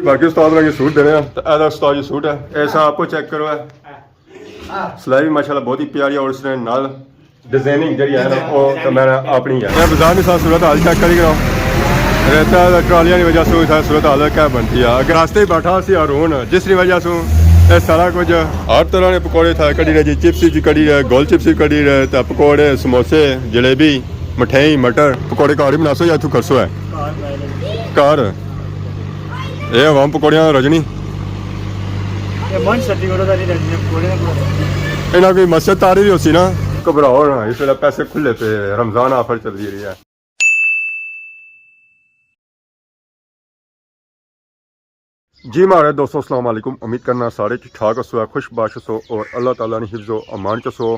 बाकी उस्ताद ने सूट देने हैं। उस्ताद जी सूट है ऐसा आपको चेक करो है सिलाई भी माशाल्लाह बहुत ही प्यारी और उसने नाल डिजाइनिंग जी है ना वो तो मैंने अपनी है। मैं बाजार में साथ सूरत हाल चेक करी कराऊँ रहता है ट्रालियां की वजह से सूरत हाल क्या बनती है। अगर रास्ते ही बैठा सी और हूँ जिसकी वजह से ये सारा कुछ हर तरह के पकौड़े था कड़ी रहे जी चिप्स जी कड़ी रहे गोल चिप्स कड़ी रहे तो पकौड़े समोसे जलेबी मठियाई मटर पकौड़े घर ही बनासो या तू करसो है घर ये आवाम पकौड़ियाँ रजनी इन्हें कोई मस्जिद तारी भी होती ना घबराओ ना इस वे पैसे खुले पे रमजान ऑफर चल रही है। जी मारे दोस्तों अस्सलाम वालेकुम उम्मीद करना सारे ठीक ठाक हो खुशबाश हो और अल्लाह ताला ने हिफ्ज़ो अमान चसो।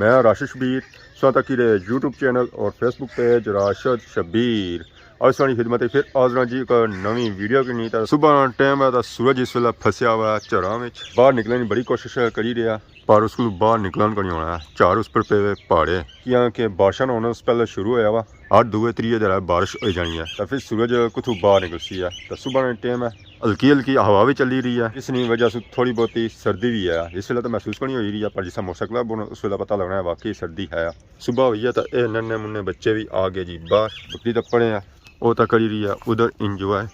मैं राशिद शबीर स्वागत की यूट्यूब चैनल और फेसबुक पेज राशिद शबीर और इस वाली खिदमत फिर आजना जी एक नवी वीडियो की नहीं था। सुबह टाइम है तो सूरज इस वेले फसिया हुआ है झरा में बाहर निकलने की बड़ी कोशिश करी रहा पर उसको बाहर निकलन को नहीं होना है। चार उस पर पे पहाड़े क्या कि बारिश होने से पहले शुरू होया वा हर दूए त्रीए दिन बारिश हो जानी है तो फिर सूरज कुछ बाहर निकल सी है तो सुबह टाइम है हल्की हल्की हवा भी चली रही है इसकी वजह से थोड़ी बहुत सर्दी भी है। इस वे तो महसूस नहीं हो रही है पर जिस मौसम उस वे पता लगना है वाकई सर्दी है। सुबह हुई है तो ये नन्हे मुन्ने बच्चे भी आ गए जी बाहर बकरी तो पड़े हैं वो तो करी रही है उधर इंजॉय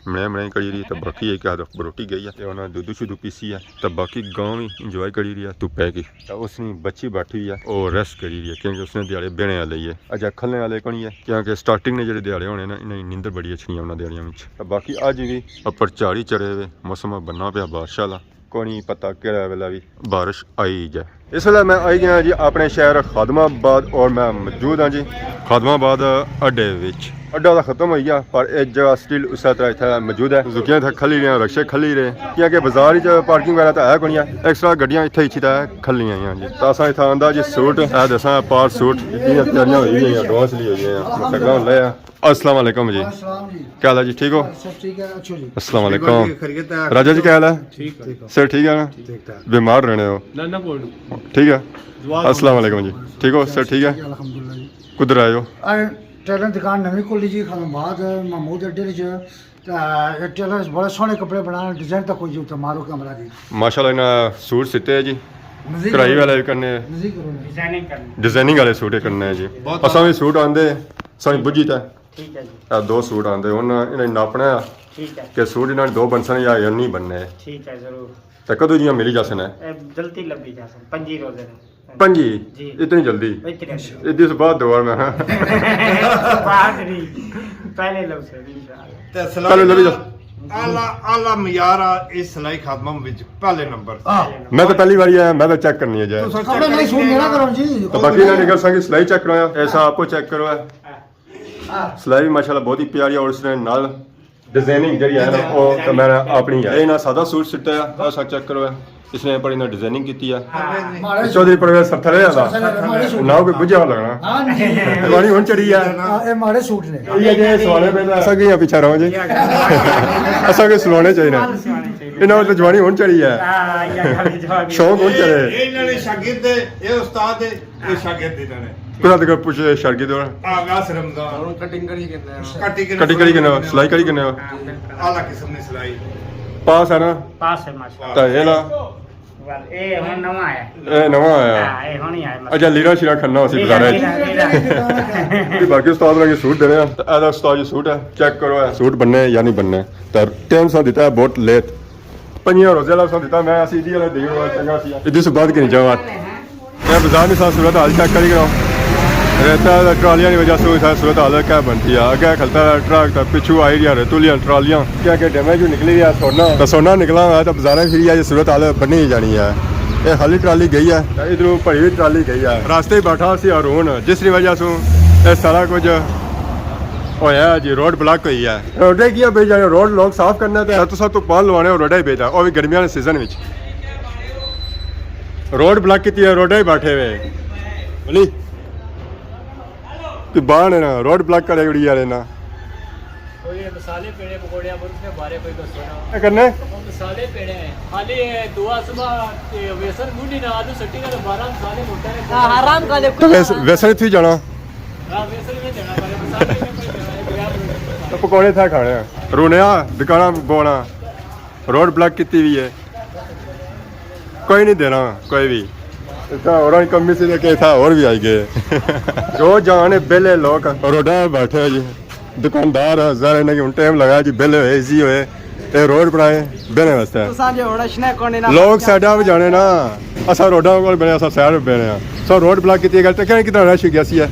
मनाई करी रही है तो बाकी एक रोटी गई है उन्हें दूध शुद्ध पीसी है तो बाकी गाँव भी इंजॉय करी रही है धुप्पे की तो उसने बच्ची बैठी हुई है और रेस्ट करी रही है क्योंकि उसने दिहाड़े बेने वाले ही है अजा खलने वाले को नहीं है क्योंकि स्टार्टिंग ने जो दिहाड़े होने ना इन्हें नींदर बड़ी अच्छी उन्होंने दिहाड़ियों में तो बाकी अज भी अपर झाड़ी चढ़े हुए मौसम बनना पाया बारिश वाला को नहीं पता कि वेला भी बारिश आई जाए। इस वे मैं आई गया जी अपने शहर खादमाबाद और मैं मौजूद हाँ जी खादमाबाद अड्डे अड्डा तो खत्म हो गया पर एक जगह स्टिल उस तरह इतना मौजूद है जुकियां इतना खली रहे रक्शे खली रहे क्योंकि बाजार पार्किंग वगैरह तो है को नहीं है एक्स्ट्रा गड्डियां इतने ही खली आई जी तो असा इतना आंदा जी सूट है दसा पार सूट तैयारियां हो गई एडवांस ली हुई है। अस्सलाम वालेकुम जी क्या हाल है जी ठीक हो अस्सलाम वालेकुम राजा जी क्या हाल है सर ठीक है ना बीमार रहने हो ठीक है अस्सलाम वालेकुम जी ठीक हो सर ठीक है कुधर आए हो टेलर दुकान नवी खोली जी खानाबाद महमूद अड्डे टेलर बड़े सोहने कपड़े बनाने डिजाइन तक कोई जो मारो कमरा जी माशाल्लाह इन्हें सूट सीते है जी कढ़ाई वाले भी करने डिजाइनिंग वाले सूट करने हैं जी असा भी सूट आंदे सारी बुझी था दो सूट आंदे इन्हें नापना है कि सूट इन्हें दो बन सन या नहीं बनने ठीक है जरूर तो कदों जी मिली जा सन जल्दी लगी जा सन पंजी रोजे पंजी इतनी जल्दी इतनी से बाद दौड़ में पहले लब से पहले लगी जा आला मयारा इस सिलाई खादमा विच पहले नंबर मैं तो पहली बार आया मैं तो चेक करनी है जाए कपड़े नहीं सूट मेरा करो जी तो बाकी ना निकल सके सिलाई चेक कराया ऐसा आपको चेक करो है सिलाई भी माशाल्लाह बहुत ही प्यारी और उसने नाल डिजाइनिंग जी है ना वो तो मैंने अपनी है ये ना सादा सूट सिटा है ऐसा चेक करो है इसने पर इन्हें डिजाइनिंग की है चौधरी परवेज सत्थर है ना कोई बुझा लगना जवानी हुन चढ़ी है ये मारे सूट ने ये जे सवाले पे ऐसा की पीछे रहो जी ऐसा के सलवाने चाहिए इन्होंने तो जवानी हुन चढ़ी है शौक हुन चढ़े ये इन्होंने शागिर्द ये उस्ताद ये शागिर्द इन्होंने कुछ तक पूछे शागिर्द और आगाज रमजान कटिंग करी करने सिलाई करी करने आला किस्म ने सिलाई पास है ना पास है माशाल्लाह तो ये ला ए हुन नवा आया ए नवा आया ए हुन ही आया अच्छा लीरा शिरा खन्ना उसी बाजार में बाकी उस्ताद ने सूट देने हैं तो ऐसा उस्ताद जी सूट है चेक करो है सूट बनने या नहीं बनने तो टाइम सा देता है बहुत लेट पंजियां रोजे ला सा देता मैं ऐसी दी वाला देख रहा चंगा सी इधर से बात की जावा मैं बाजार में सा सूरत हाल चेक करी कराऊं रहता है ट्रालियां की वजह से सूरत हाल क्या बनती है आगे खलता है ट्रक तो पिछू आई रही रेतुलियां ट्रालियां क्या क्या डैमेज निकली है सोना निकला हुआ है तो बाजार फिर है सूरत हाल बनी ही जानी है। ये खाली ट्राली गई है इधरों भरी हुई ट्राली गई है रास्ते ही बैठा सी और हूँ जिसकी वजह से ये सारा कुछ होया जी रोड ब्लॉक हुई है रोडे की भेजा रोड लोग साफ करना तो सब तो पान लवाने और रोडा ही भेजा और भी गर्मियों के सीजन में रोड ब्लॉक की है रोडे ही बैठे हुए बोली तू बाहर है ना रोड ब्लॉक करे उड़ी यार ना मसाले पेड़े पकोड़ियां उसके बारे कोई दसो ना क्या करने मसाले पेड़े हैं खाली दुआ सुबह वेसन गुंडी ना आलू सट्टी ना 12 मसाले मोटे ने आराम का देखो वैसे थी जाना हां वेसन में देना पड़े मसाले में तो पकोड़े था खाने रोने दुकाना बोना रोड ब्लॉक की हुई है, कोई नहीं देना कोई भी इतना और कमी से लेके था और भी आई गए जो जाने बेले लोग रोडा बैठे जी दुकानदार ज़रा इन्हें हूँ टाइम लगा जी बेले होए इजी होए ते रोड बनाए बेने वास्ते लोग साइडा भी जाने ना असा रोडा को बने असा साइड पे बने सो रोड ब्लॉक की गल तो कितना रश गया सी है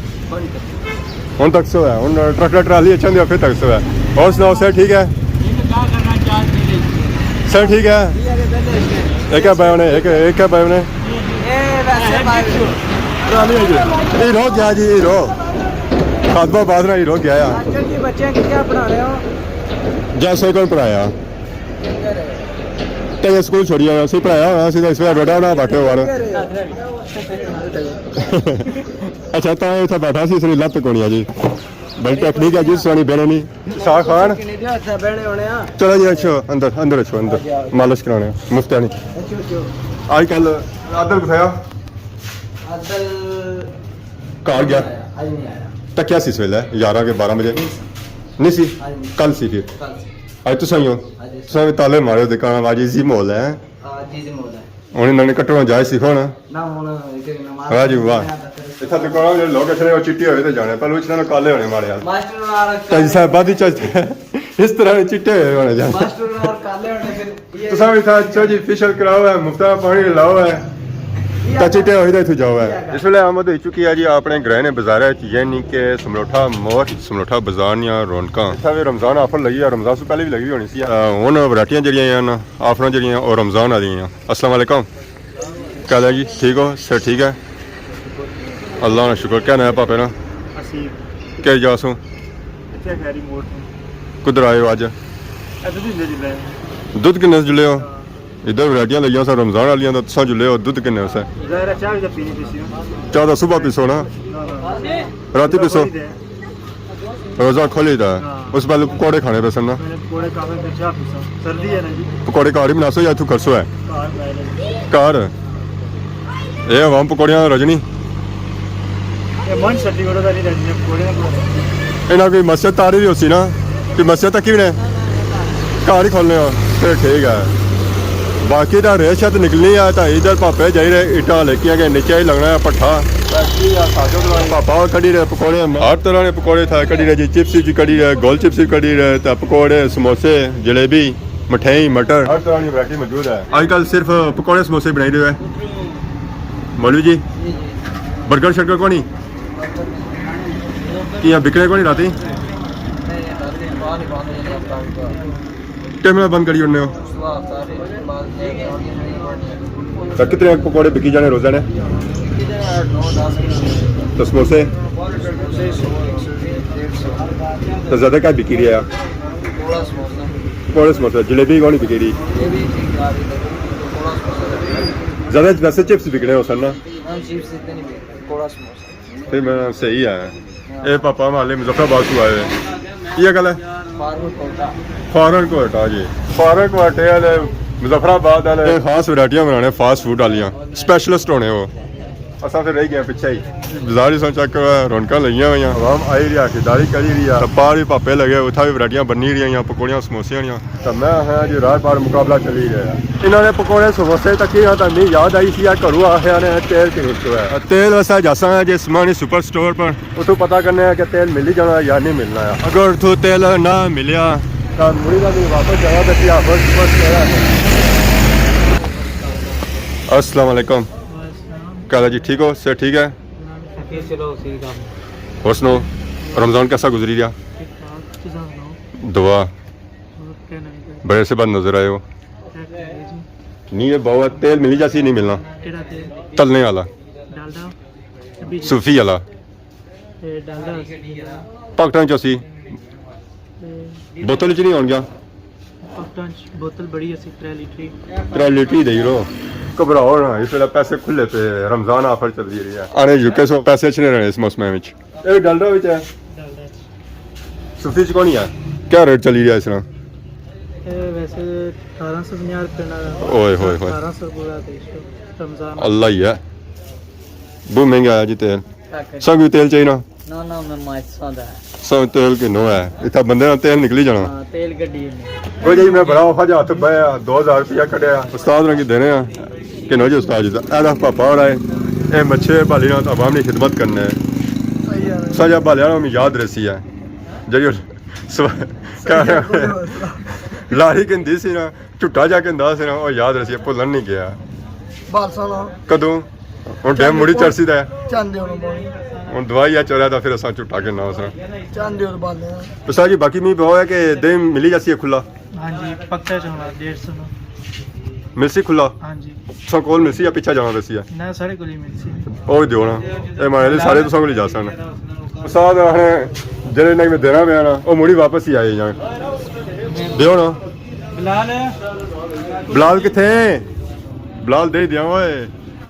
हुन तक सो है हुन ट्रक ट्राली अच्छा दिया फिर तक सो है और सुनाओ सर ठीक है सर ठीक है एक है भाई ने एक है भाई ने हीरो गया जी हीरो खादमा बाद ना हीरो गया बच्चे क्या पढ़ा रहे हो जैसे कौन पढ़ाया ते स्कूल छोड़िया सी पढ़ाया सीधा इस बार रोडा ना बैठे हुआ अच्छा तो इतना बैठा सी इसने लत कोनी जी बड़ी टेक्निक है जी सोनी बेने नहीं शाह खान चलो जी अच्छो अंदर अंदर अच्छो अंदर मालिश कराने मुफ्त नहीं आजकल आदल बताया कार गया तो क्या सी सवेला 11 के 12 बजे नहीं सी कल सी फिर आज तो सही हो तुम ताले मारे दुकान आज इजी मॉल है ਹੁਣ ਇਹਨਾਂ ਨੇ ਕੱਟਣਾ ਜਾਇ ਸਿਖਾਉਣ ਨਾ ਹੁਣ ਵਾਹ ਜੀ ਵਾਹ ਇੱਥੇ ਦੁਕਾਨਾਂ ਦੇ ਲੋਕ ਅਸਲੇ ਉਹ ਚਿੱਟੇ ਹੋਏ ਤੇ ਜਾਣੇ ਪਹਿਲਾਂ ਇਹਨਾਂ ਨੂੰ ਕਾਲੇ ਹੋਣੇ ਮਾਰੇ ਯਾਰ ਮਾਸਟਰ ਨਾਲ ਤਾਂ ਸਾਹਿਬ ਬਾਦੀ ਚਾਹਤੇ ਇਸ ਤਰ੍ਹਾਂ ਦੇ ਚਿੱਟੇ ਹੋਏ ਹੋਣੇ ਜਾਣ ਮਾਸਟਰ ਨਾਲ ਕਾਲੇ ਹੋਣੇ ਫਿਰ ਤੁਸੀਂ ਵੀ ਤਾਂ ਅੱਛਾ ਜੀ ਫੇਸ਼ੀਅਲ ਕਰਾਓ ਹੈ ਮੁਫਤਾ ਪਾਣੀ ਲਾਓ ਹੈ ਤਾਂ ਚਿੱਟੇ ਹੋਏ ਤਾਂ ਇੱਥੇ ਜਾਓ ਹੈ ਇਸ ਵੇਲੇ ਆਮਦ ਹੋ ਚੁੱਕੀ ਹੈ ਜੀ ਆਪਣੇ ਗ੍ਰਹਿ ਨੇ ਬਾਜ਼ਾਰ ਚ ਯਾਨੀ ਕਿ ਸਮਲੋਠਾ ਮੋੜ ਸਮਲੋਠਾ ਬਾਜ਼ਾਰ ਦੀਆਂ ਰੌਣਕਾਂ ਇੱਥੇ ਵੀ ਰਮਜ਼ਾਨ ਆਫਰ ਲੱਗੀ ਹੈ ਰਮਜ਼ਾਨ ਤੋਂ ਪਹਿਲੇ ਵੀ ਲੱਗੀ ਹੋਣੀ ਸੀ ਹੁਣ ਵੈਰਾਈਟੀਆਂ ਜਿਹੜੀਆਂ ਹਨ ਆਫਰਾਂ ਜਿਹੜੀਆਂ ਉਹ ਰਮਜ਼ਾਨ ਵਾਲੀਆਂ अस्सलाम वालेकुम क्या है जी ठीक हो सर ठीक है अल्लाह का शुक्र क्या नाम है पापे ना ਅਸੀਂ क्या जासो ਇੱਥੇ ਖੈਰੀ ਮੋੜ ਤੋਂ कुधर आए हो आज ਇੱਥੇ ਦੀ ਜਿੱਲੇ दुध किन्ने जुले हो इधर वैरायटियां लगियां सर रमजान वालियां तो तुसा जुले हो दुध किन्ने उसे ਜ਼ਾਹਿਰ ਚਾਹ ਵੀ ਪੀਣੀ ਪੀਸੀ चाह तो सुबह पीसो ना राती पीसो रोजा खोली था उस पहले पकौड़े खाने पे ना मैंने कोड़े काफे पे चाह पीसा सर्दी है ना जी पकौड़े घर ही बनासो या तू करसो है ਕਾਰ ਬਾਇਲੇ घर ये हम पकौड़ियां रजनी ਇਹ ਮਨ ਸੱਤੀ ਕੋੜਾ ਦਾ ਨਹੀਂ ਰਹਿੰਦੀ ਕੋੜੇ ਨਾ ਕੋੜਾ इन्हें कोई मस्जिद तारी भी होती ना कि मस्जिद तक ही ने घर ही खोलने हो फिर ठीक है बाकी तो रेत शत निकलनी है तो इधर पापे जाई रहे ईटा लेके गए नीचे ही लगना है पट्ठा पापा कड़ी रहे पकौड़े हर तरह के पकौड़े था कड़ी रहे जी चिप्स जी कड़ी रहे गोल चिप्स कड़ी रहे तो पकौड़े समोसे जलेबी मठियाई मटर हर तरह की वैरायटी मौजूद है आजकल सिर्फ पकौड़े समोसे बनाई रहे हैं मौलवी जी बर्गर शर्गर को नहीं कि यहाँ बिकने को नहीं राती टाइम बंद करी उन्हें तो कितने पकौड़े बिकी जाने रोजाना तो समोसे तो ज़्यादा क्या बिकी रही है पकौड़े समोसे जलेबी कौन बिकी रही ज़्यादा वैसे चिप्स बिक रहे हो सर ना फिर मैं सही है ये पापा माले मुजफ्फराबाद से आए हुए ये गल है फॉरन कोटा जी फॉरन कोटे वाले मुजफ्फराबाद वाले खास वैरायटियां बनाने फास्ट फूड वालियां स्पेशलिस्ट होने वो असा फिर रह गए पिछे ही बाजार ही चेक रौनक लगियां हुई आवाम आई रही खरीदारी करी रही है पार भी पापे लगे उतना भी वैरायटियां बनी रही पकौड़ियां समोसे तो मैं है जी रात बार मुकाबला चली रहा इन्होंने पकौड़े समोसे तक ही तो नहीं याद आई सी घरों आया ने तेल किलो है तेल वैसा जैसा है जिस मानी सुपर स्टोर पर उतो पता करने कि तेल मिल ही जाना या नहीं मिलना है अगर उतो तेल ना मिलिया तो मुड़ी का भी वापस जाना तो अस्सलाम वालेकुम क्या जी ठीक हो सर ठीक है चलो उसी काम और सुनो रमज़ान कैसा गुजरी रहा दुआ बड़े से बाद नजर आए हो नहीं ये बहुत तेल मिली जैसी नहीं मिलना तलने वाला सूफी वाला पाकिस्तान चौसी बोतल च नहीं आन गया बोतल बड़ी ਅਸੀਂ 3 लीटर दे रो घबराओ ना इस वेले पैसे खुले पे रमजान ऑफर चल रही है आने यूके सो पैसे अच्छे नहीं रहने इस मौसम में ये डलडा विच है सूफी च कौन है क्या रेट चली रहा है इस तरह वैसे 1850 रुपए ना ओए होए होए 1800 पूरा 2300 रमजान अल्लाह ही है बहुत महंगा आया जी तेल ਸੰਗ ਵੀ ਤੇਲ ਚਾਹੀਦਾ ਨਾ ਨਾ ਮੈਂ ਮਾਇਸਾਂ ਦਾ ਸੰਗ ਤੇਲ ਕਿੰਨੋ ਹੈ ਇੱਥੇ ਬੰਦੇ ਨਾਲ ਤੇਲ ਨਿਕਲੀ ਜਾਣਾ ਹਾਂ ਤੇਲ ਗੱਡੀ ਨੇ ਉਹ ਜੀ ਮੈਂ ਬੜਾ ਔਖਾ ਜਿਹਾ ਹੱਥ ਪਾਇਆ 2000 ਰੁਪਇਆ ਕੱਢਿਆ ਉਸਤਾਦ ਨੂੰ ਕੀ ਦੇਣੇ ਆ ਕਿੰਨੋ ਜੀ ਉਸਤਾਦ ਜੀ ਦਾ ਇਹਦਾ ਪਾਪਾ ਹੋ ਰਿਹਾ ਇਹ ਮੱਛੇ ਭਾਲੀ ਨਾਲ ਆਵਾਮ ਦੀ ਖਿਦਮਤ ਕਰਨਾ ਹੈ ਸਾਜਾ ਭਾਲਿਆਂ ਨੂੰ ਯਾਦ ਰਸੀ ਹੈ ਜਿਹੜੀ ਲਾਰੀ ਕਹਿੰਦੀ ਸੀ ਨਾ ਝੁੱਟਾ ਜਾ ਕੇ ਹੁੰਦਾ ਸੀ ਨਾ ਉਹ ਯਾਦ ਰਸੀ ਭੁੱਲਣ ਨਹੀਂ ਗਿਆ ਬਾਲਸਾਲਾ ਕਦੋਂ ਹੁਣ ਟਾਈਮ ਮੁੜੀ ਚਰਸੀ ਦਾ ਹੈ। ਚਾਂਦੇ ਉਹਨੂੰ ਹੁਣ ਦਵਾਈ ਆ ਚਲਿਆ ਤਾਂ ਫਿਰ ਅਸਾਂ ਝੁੱਟਾ ਕੇ ਨਾ ਉਸਰਾ ਚਾਂਦੇ ਉਹ ਬਾਲੇ ਉਸਤਾਦ ਜੀ ਬਾਕੀ ਮੀਂਹ ਬਹੁਤ ਹੈ ਕਿ ਦੇ ਮਿਲੀ ਜਾਸੀ ਹੈ ਖੁੱਲਾ ਹਾਂਜੀ ਪੱਕਾ ਚੋਣਾ 150 ਨੂੰ ਮਿਲਸੀ ਖੁੱਲਾ ਹਾਂਜੀ ਸੋ ਕੋਲ ਮਿਲਸੀ ਜਾਂ ਪਿੱਛਾ ਜਾਣਾ ਦਸੀ ਹੈ ਨਾ ਸਾਡੇ ਕੋਲ ਹੀ ਮਿਲ ਸੀ ਉਹ ਵੀ ਦਿਓ ਨਾ ਇਹ ਮਾਰੇ ਸਾਰੇ ਤੁਸੀਂ ਕੋਲ ਜਾ ਸਕਣ ਉਸਤਾਦ ਹੁਣ ਜਿਹੜੇ ਨੇ ਮੈਂ ਦੇਣਾ ਪਿਆ ਨਾ ਉਹ ਮੁੜੀ ਵਾਪਸ ਹੀ ਆਏ ਜਾਣ ਦਿਓ ਨਾ ਬਿਲਾਲ ਬਲਾਲ ਕਿੱਥੇ ਬਲਾਲ ਦੇ ਦਿਆਂ ਓਏ